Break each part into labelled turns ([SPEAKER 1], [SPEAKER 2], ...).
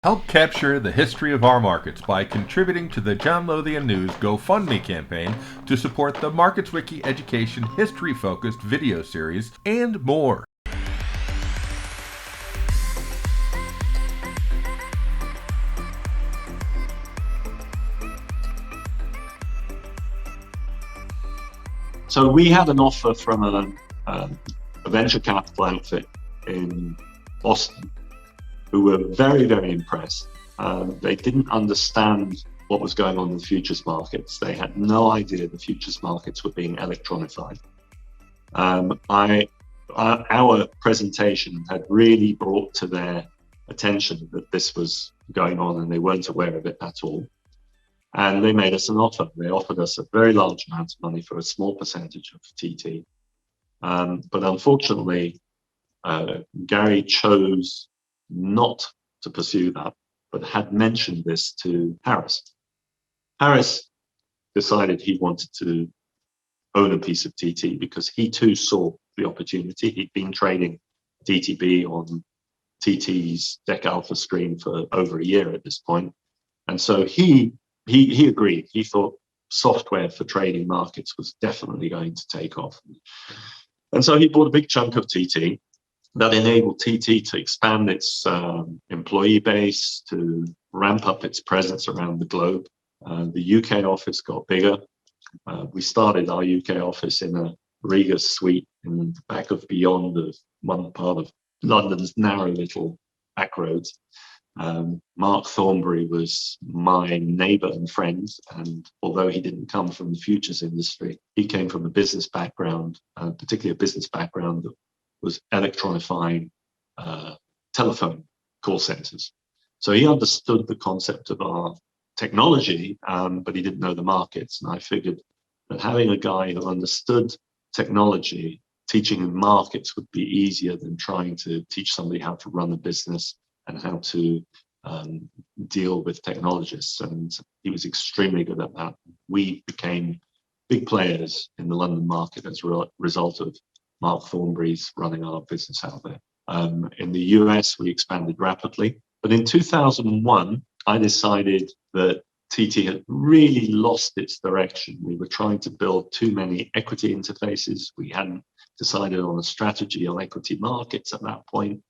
[SPEAKER 1] Help capture the history of our markets by contributing to the John Lothian News GoFundMe campaign to support the Markets Wiki Education history-focused video series and more.
[SPEAKER 2] So we had an offer from a venture capital outfit in Boston who were very, very impressed. They didn't understand what was going on in the futures markets. They had no idea the futures markets were being electronified. Our presentation had really brought to their attention that this was going on and they weren't aware of it at all. And they made us an offer. They offered us a very large amount of money for a small percentage of TT. But unfortunately, Gary chose not to pursue that, but had mentioned this to Harris. Harris decided he wanted to own a piece of TT because he too saw the opportunity. He'd been trading DTB on TT's Deck Alpha screen for over a year at this point. And so he agreed. He thought software for trading markets was definitely going to take off. And so he bought a big chunk of TT that enabled TT to expand its employee base, to ramp up its presence around the globe. The UK office got bigger. We started our UK office in a Riga suite in the back of beyond of one part of London's narrow little back roads. Mark Thornbury was my neighbor and friend, and although he didn't come from the futures industry, he came from a business background, particularly a business background that was electronifying telephone call centers. So he understood the concept of our technology, but he didn't know the markets. And I figured that having a guy who understood technology, teaching him markets would be easier than trying to teach somebody how to run a business and how to deal with technologists. And he was extremely good at that. We became big players in the London market as a result of Mark Thornbury's running our business out there. In the US, we expanded rapidly. But in 2001, I decided that TT had really lost its direction. We were trying to build too many equity interfaces. We hadn't decided on a strategy on equity markets at that point.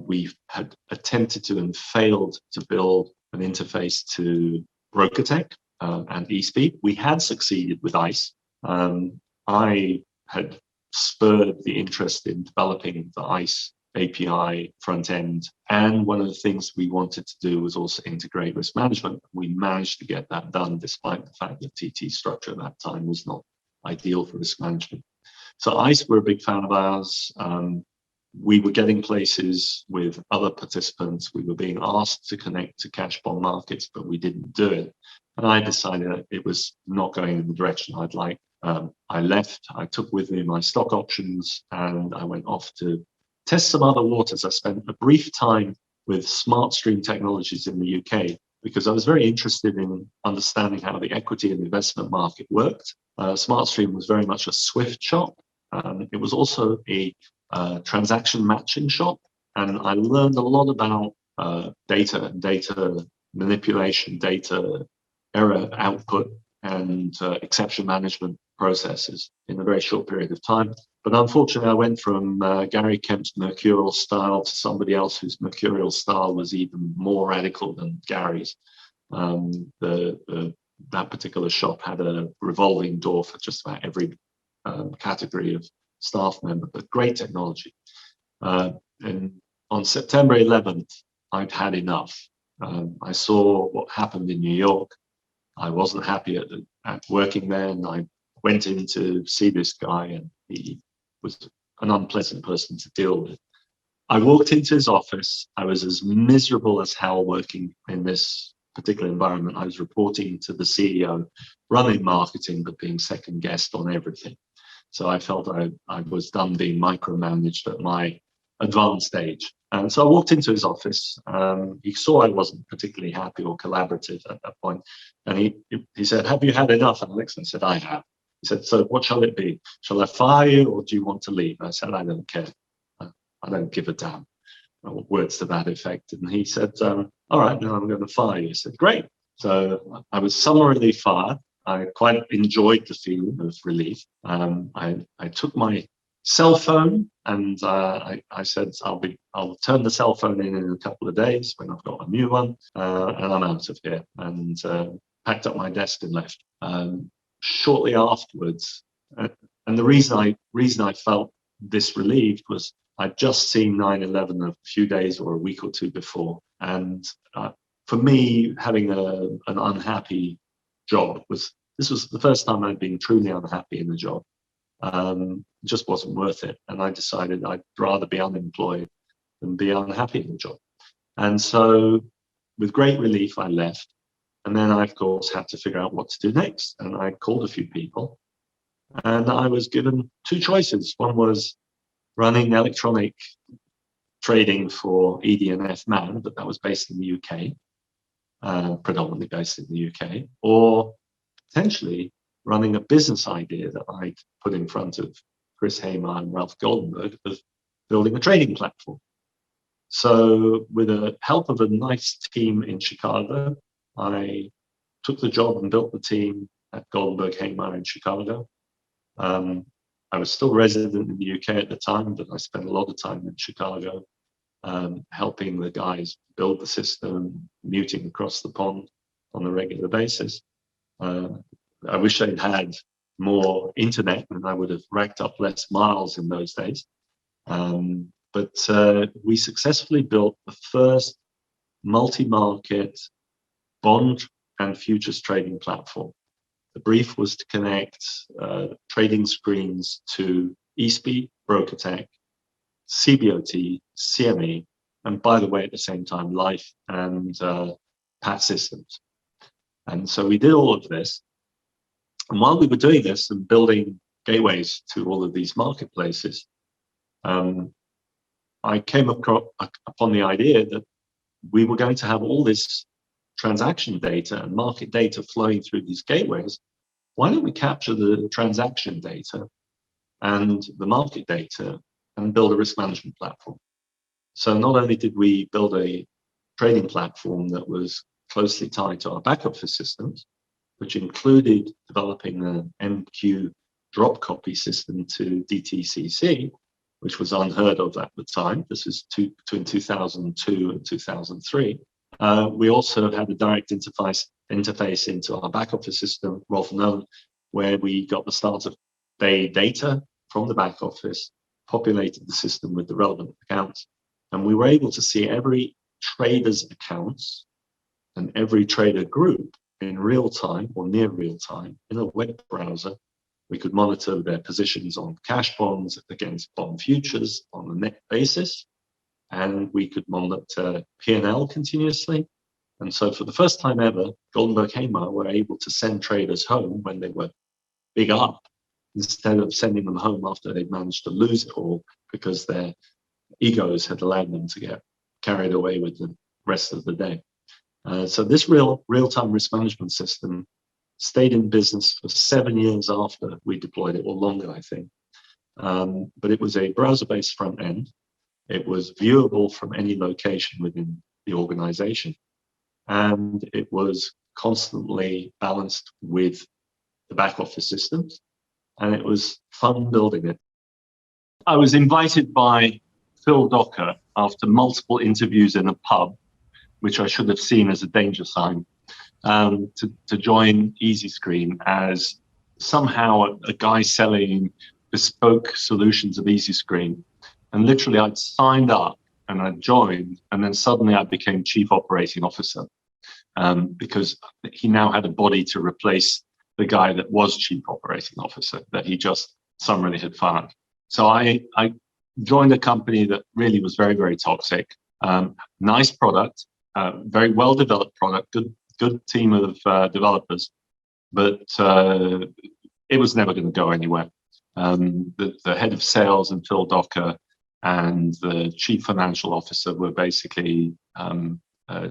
[SPEAKER 2] We had attempted to and failed to build an interface to BrokerTech and eSpeed. We had succeeded with ICE. I had spurred the interest in developing the ICE API front end. And one of the things we wanted to do was also integrate risk management. We managed to get that done despite the fact that TT structure at that time was not ideal for risk management. So ICE were a big fan of ours. We were getting places with other participants. We were being asked to connect to cash bond markets, but we didn't do it. And I decided that it was not going in the direction I'd like. I left, I took with me my stock options, and I went off to test some other waters. I spent a brief time with SmartStream Technologies in the UK because I was very interested in understanding how the equity and investment market worked. SmartStream was very much a Swift shop. It was also a transaction matching shop. And I learned a lot about data manipulation, data error output, and exception management processes in a very short period of time. But unfortunately, I went from Gary Kemp's mercurial style to somebody else whose mercurial style was even more radical than Gary's. That particular shop had a revolving door for just about every category of staff member, but great technology. And on September 11th, I'd had enough. I saw what happened in New York. I wasn't happy at working there, and I went in to see this guy, and he was an unpleasant person to deal with. I walked into his office. I was as miserable as hell working in this particular environment. I was reporting to the CEO, running marketing, but being second guessed on everything. So I felt I was done being micromanaged at my advanced age. And so I walked into his office. He saw I wasn't particularly happy or collaborative at that point. And he said, "Have you had enough, Alex?" I said, "I have." He said, "So what shall it be? Shall I fire you or do you want to leave?" I said, "I don't care. I don't give a damn." or words to that effect. And he said, all right, then I'm going to fire you. I said, great. So I was summarily fired. I quite enjoyed the feeling of relief. I took my cell phone and I said, I'll turn the cell phone in a couple of days when I've got a new one, and I'm out of here. And packed up my desk and left. Shortly afterwards, and the reason I felt this relieved was I'd just seen 9/11 a few days or a week or two before, and for me, having an unhappy job was the first time I'd been truly unhappy in the job. It just wasn't worth it, and I decided I'd rather be unemployed than be unhappy in the job. And so, with great relief, I left. And then I, of course, had to figure out what to do next. And I called a few people. And I was given two choices. One was running electronic trading for ED&F Man, but that was based in the UK, predominantly based in the UK, or potentially running a business idea that I'd put in front of Chris Hamer and Ralph Goldenberg of building a trading platform. So with the help of a nice team in Chicago, I took the job and built the team at Goldenberg Hamer in Chicago. I was still resident in the UK at the time, but I spent a lot of time in Chicago, helping the guys build the system, muting across the pond on a regular basis. I wish they'd had more internet, and I would have racked up less miles in those days. But we successfully built the first multi-market bond and futures trading platform. The brief was to connect trading screens to eSpeed, BrokerTech, CBOT, CME, and by the way, at the same time, Life and PAT systems. And so we did all of this. And while we were doing this and building gateways to all of these marketplaces, I came upon the idea that we were going to have all this transaction data and market data flowing through these gateways. Why don't we capture the transaction data and the market data and build a risk management platform? So not only did we build a trading platform that was closely tied to our back office systems, which included developing an MQ drop copy system to DTCC, which was unheard of at the time. This is between 2002 and 2003. We also had a direct interface into our back office system, Rolf Known, where we got the start of Bay data from the back office, populated the system with the relevant accounts, and we were able to see every trader's accounts and every trader group in real time or near real time in a web browser. We could monitor their positions on cash bonds against bond futures on a net basis, and we could monitor P&L continuously. And so for the first time ever, Goldenberg Hamer were able to send traders home when they were big up, instead of sending them home after they'd managed to lose it all because their egos had allowed them to get carried away with the rest of the day. So this real-time risk management system stayed in business for 7 years after we deployed it, or longer, I think. But it was a browser-based front end. It was viewable from any location within the organization. And it was constantly balanced with the back office systems. And it was fun building it. I was invited by Phil Docker after multiple interviews in a pub, which I should have seen as a danger sign, to join EasyScreen as somehow a guy selling bespoke solutions of EasyScreen. And literally I'd signed up and I joined, and then suddenly I became Chief Operating Officer, because he now had a body to replace the guy that was Chief Operating Officer that he just summarily had fired. So I joined a company that really was very, very toxic. Nice product, very well developed product, good team of developers, but it was never going to go anywhere. The head of sales and Phil Docker and the chief financial officer were basically,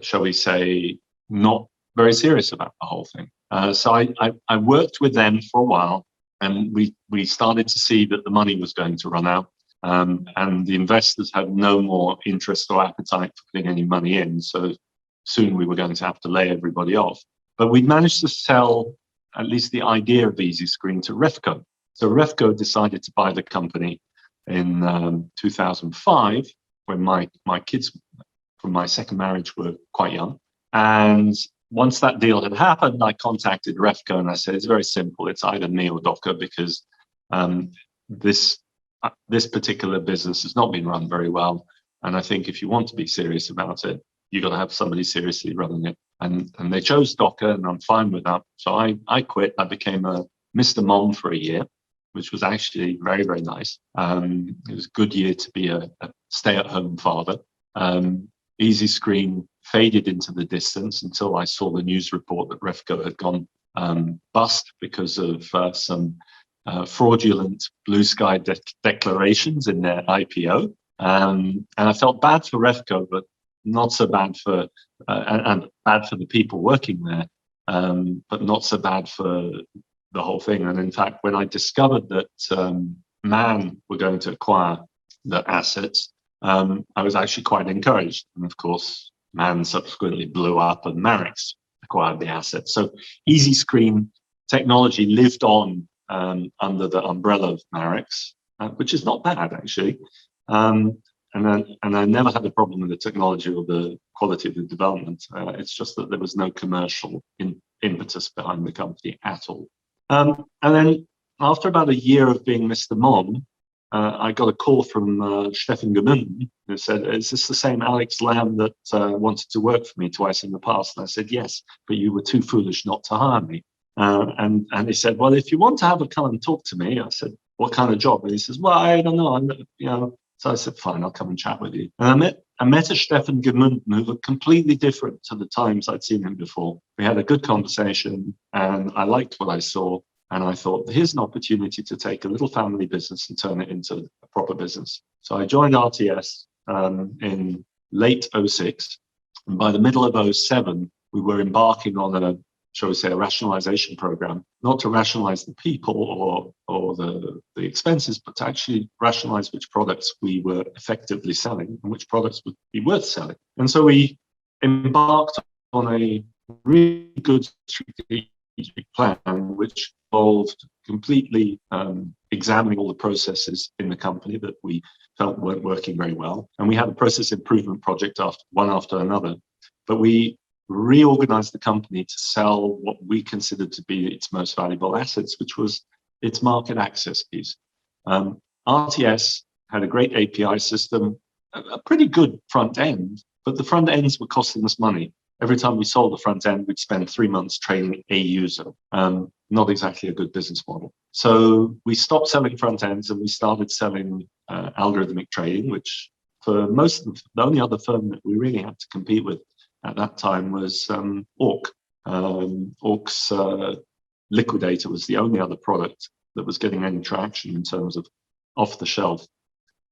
[SPEAKER 2] shall we say, not very serious about the whole thing. So I worked with them for a while, and we started to see that the money was going to run out. And the investors had no more interest or appetite for putting any money in. So soon we were going to have to lay everybody off. But we managed to sell at least the idea of EasyScreen to Refco. So Refco decided to buy the company in 2005, when my kids from my second marriage were quite young. And once that deal had happened, I contacted Refco and I said, it's very simple. It's either me or Docker, because this particular business has not been run very well. And I think if you want to be serious about it, you've got to have somebody seriously running it. And they chose Docker, and I'm fine with that. So I quit. I became a Mr. Mom for a year, which was actually very, very nice. It was a good year to be a stay-at-home father. EasyScreen faded into the distance until I saw the news report that Refco had gone bust because of some fraudulent blue sky declarations in their IPO. And I felt bad for Refco, but not so bad for, and bad for the people working there, but not so bad for the whole thing. And in fact, when I discovered that Man were going to acquire the assets, I was actually quite encouraged. And of course, Man subsequently blew up and Marex acquired the assets. So EasyScreen technology lived on under the umbrella of Marex, which is not bad, actually. And I never had a problem with the technology or the quality of the development. It's just that there was no commercial impetus behind the company at all. And then after about a year of being Mr. Mom, I got a call from Steffen Gemunden, who said, is this the same Alex Lamb that wanted to work for me twice in the past? And I said, yes, but you were too foolish not to hire me. And he said, well, if you want to have a come and talk to me, I said, what kind of job? And he says, well, I don't know. So I said, fine, I'll come and chat with you. And I met a Steffen Gemunden who looked completely different to the times I'd seen him before. We had a good conversation and I liked what I saw. And I thought, here's an opportunity to take a little family business and turn it into a proper business. So I joined RTS in late 06. And by the middle of 07, we were embarking on a, shall we say, a rationalization program, not to rationalize the people or the expenses, but to actually rationalize which products we were effectively selling and which products would be worth selling. And so we embarked on a really good strategic plan, which involved completely examining all the processes in the company that we felt weren't working very well. And we had a process improvement project one after another. But we reorganized the company to sell what we considered to be its most valuable assets, which was its market access piece. RTS had a great API system, a pretty good front end, but the front ends were costing us money. Every time we sold the front end, we'd spend 3 months training a user. Not exactly a good business model. So we stopped selling front ends and we started selling algorithmic trading, which for most of the only other firm that we really had to compete with at that time was Orc. Orc's Liquidator was the only other product that was getting any traction in terms of off-the-shelf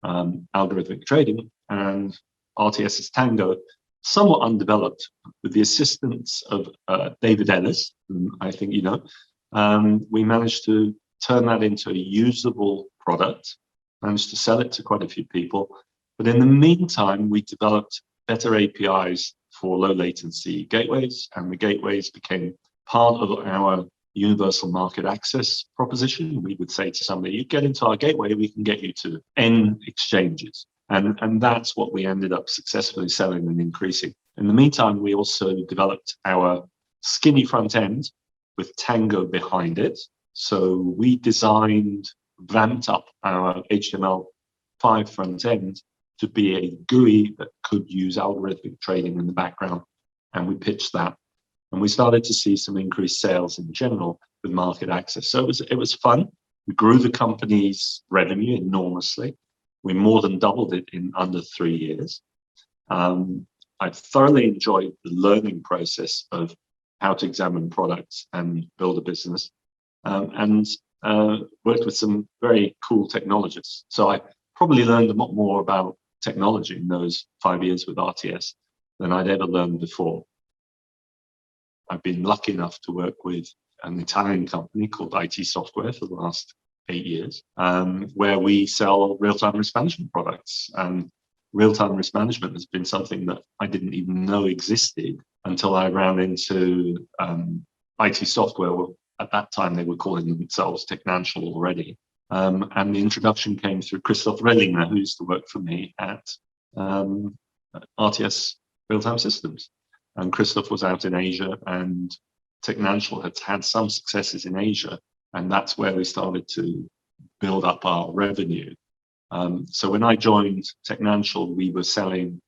[SPEAKER 2] algorithmic trading. And RTS's Tango, somewhat undeveloped, with the assistance of David Ellis, whom I think you know. We managed to turn that into a usable product, managed to sell it to quite a few people. But in the meantime, we developed better APIs for low latency gateways, and the gateways became part of our universal market access proposition. We would say to somebody, you get into our gateway, we can get you to N exchanges. And that's what we ended up successfully selling and increasing. In the meantime, we also developed our skinny front end with Tango behind it. So we vamped up our HTML5 front end to be a GUI that could use algorithmic trading in the background. And we pitched that. And we started to see some increased sales in general with market access. So it was fun. We grew the company's revenue enormously. We more than doubled it in under 3 years. I thoroughly enjoyed the learning process of how to examine products and build a business, and worked with some very cool technologists. So I probably learned a lot more about technology in those 5 years with RTS than I'd ever learned before. I've been lucky enough to work with an Italian company called IT Software for the last 8 years, where we sell real-time risk management products. And real-time risk management has been something that I didn't even know existed until I ran into IT software. At that time, they were calling themselves Technantial already. And the introduction came through Christoph Rellinger, who used to work for me at RTS Real-Time Systems. And Christoph was out in Asia, and Technantial had had some successes in Asia. And that's where we started to build up our revenue. So when I joined Technantial, we were selling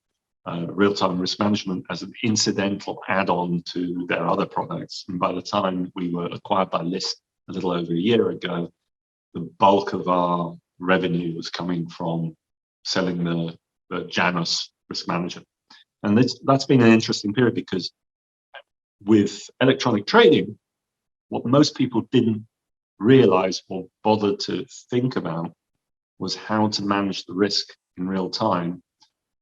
[SPEAKER 2] real-time risk management as an incidental add-on to their other products. And by the time we were acquired by List a little over a year ago, the bulk of our revenue was coming from selling the Janus risk manager. And that's been an interesting period, because with electronic trading, what most people didn't realize or bother to think about was how to manage the risk in real time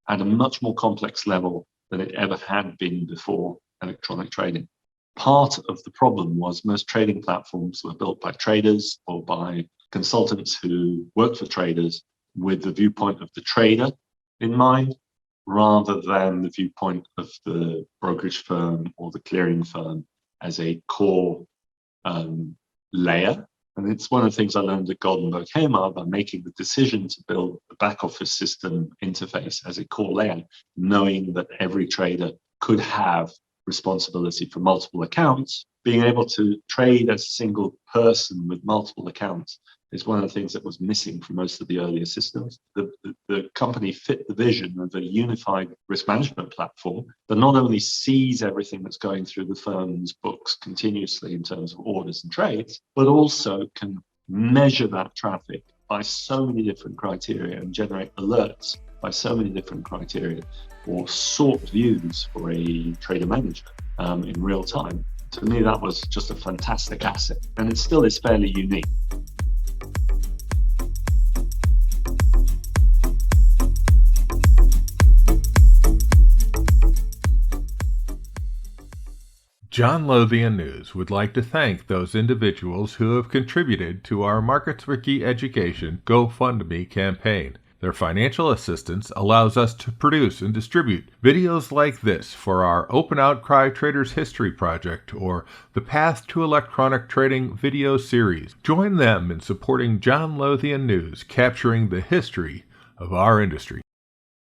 [SPEAKER 2] at a much more complex level than it ever had been before electronic trading. Part of the problem was most trading platforms were built by traders or by consultants who work for traders with the viewpoint of the trader in mind, rather than the viewpoint of the brokerage firm or the clearing firm as a core layer. And it's one of the things I learned at Goldenberg Hamer by making the decision to build the back office system interface as a core layer, knowing that every trader could have responsibility for multiple accounts. Being able to trade as a single person with multiple accounts is one of the things that was missing from most of the earlier systems. The company fit the vision of a unified risk management platform that not only sees everything that's going through the firm's books continuously in terms of orders and trades, but also can measure that traffic by so many different criteria and generate alerts by so many different criteria, or sort views for a trader manager in real time. To me, that was just a fantastic asset, and it still is fairly unique.
[SPEAKER 1] John Lothian News would like to thank those individuals who have contributed to our Markets Wiki Education GoFundMe campaign. Their financial assistance allows us to produce and distribute videos like this for our Open Outcry Traders History Project or the Path to Electronic Trading video series. Join them in supporting John Lothian News, capturing the history of our industry.